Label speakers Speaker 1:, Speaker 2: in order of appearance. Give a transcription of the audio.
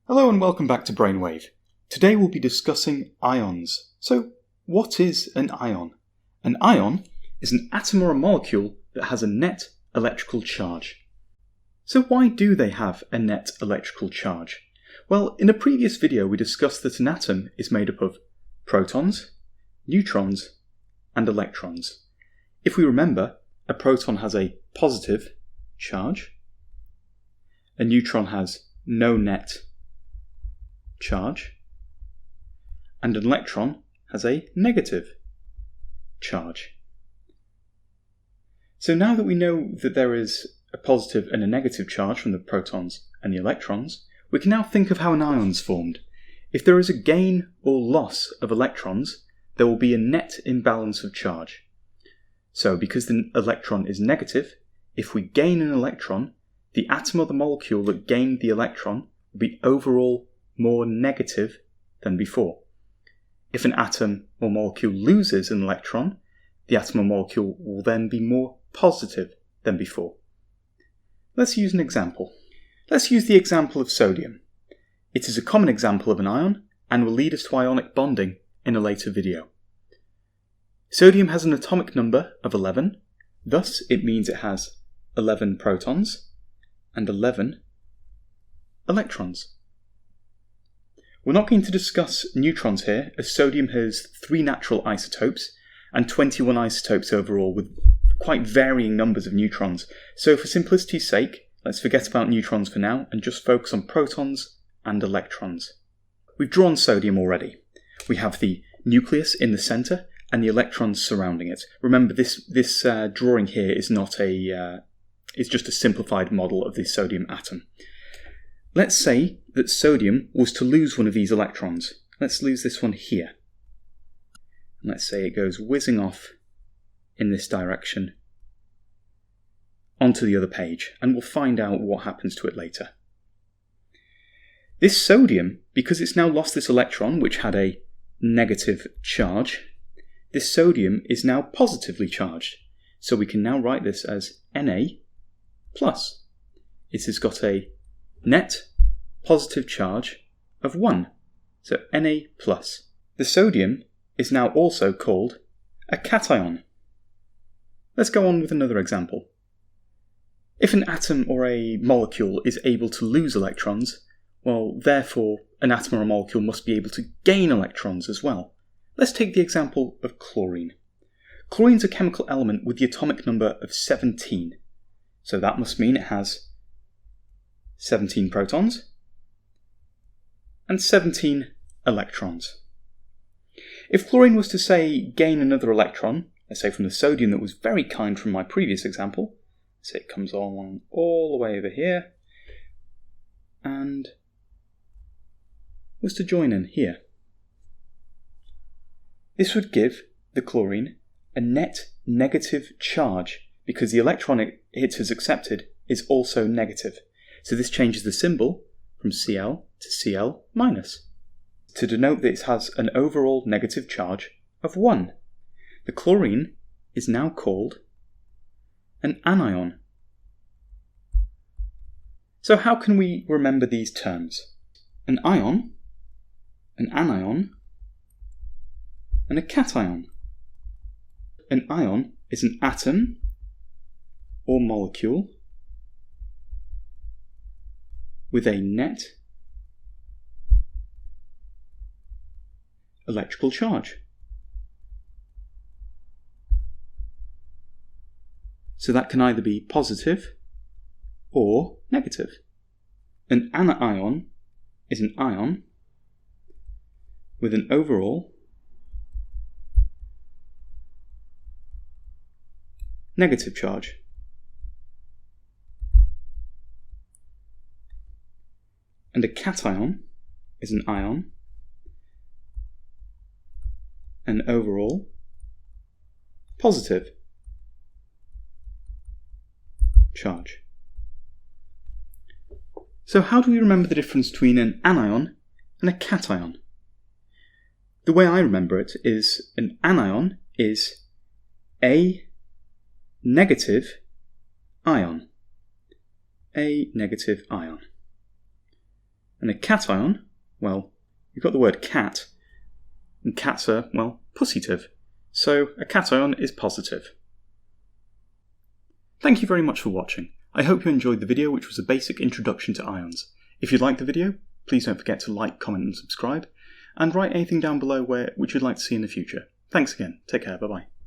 Speaker 1: Hello and welcome back to Brainwave. Today we'll be discussing ions. So, what is an ion? An ion is an atom or a molecule that has a net electrical charge. So why do they have a net electrical charge? Well, in a previous video we discussed that an atom is made up of protons, neutrons, and electrons. If we remember, a proton has a positive charge, a neutron has no net charge, and an electron has a negative charge. So now that we know that there is a positive and a negative charge from the protons and the electrons, we can now think of how an ion is formed. If there is a gain or loss of electrons, there will be a net imbalance of charge. So because the electron is negative, if we gain an electron, the atom or the molecule that gained the electron will be overall more negative than before. If an atom or molecule loses an electron, the atom or molecule will then be more positive than before. Let's use an example. Let's use the example of sodium. It is a common example of an ion and will lead us to ionic bonding in a later video. Sodium has an atomic number of 11, thus it means it has 11 protons and 11 electrons. We're not going to discuss neutrons here, as sodium has 3 natural isotopes and 21 isotopes overall with quite varying numbers of neutrons. So for simplicity's sake, let's forget about neutrons for now and just focus on protons and electrons. We've drawn sodium already. We have the nucleus in the centre and the electrons surrounding it. Remember, this drawing here is not it's just a simplified model of the sodium atom. Let's say that sodium was to lose one of these electrons. Let's lose this one here. And let's say it goes whizzing off in this direction onto the other page, and we'll find out what happens to it later. This sodium, because it's now lost this electron, which had a negative charge, this sodium is now positively charged. So we can now write this as Na+. It has got a net positive charge of 1, so Na+. The sodium is now also called a cation. Let's go on with another example. If an atom or a molecule is able to lose electrons, well, therefore an atom or a molecule must be able to gain electrons as well. Let's take the example of chlorine. Chlorine's a chemical element with the atomic number of 17. So that must mean it has 17 protons and 17 electrons. If chlorine was to say gain another electron, let's say from the sodium that was very kind from my previous example, so it comes along all the way over here and was to join in here. This would give the chlorine a net negative charge because the electron it has accepted is also negative. So this changes the symbol from Cl to Cl-, to denote that it has an overall negative charge of 1. The chlorine is now called an anion. So how can we remember these terms? An ion, an anion, and a cation. An ion is an atom or molecule with a net electrical charge. So that can either be positive or negative. An anion is an ion with an overall negative charge. And a cation is an ion, an overall positive charge. So how do we remember the difference between an anion and a cation? The way I remember it is an anion is a negative ion. A negative ion. And a cation, well, you've got the word cat, and cats are, well, positive. So a cation is positive. Thank you very much for watching. I hope you enjoyed the video, which was a basic introduction to ions. If you liked the video, please don't forget to like, comment and subscribe, and write anything down below which you'd like to see in the future. Thanks again. Take care. Bye-bye.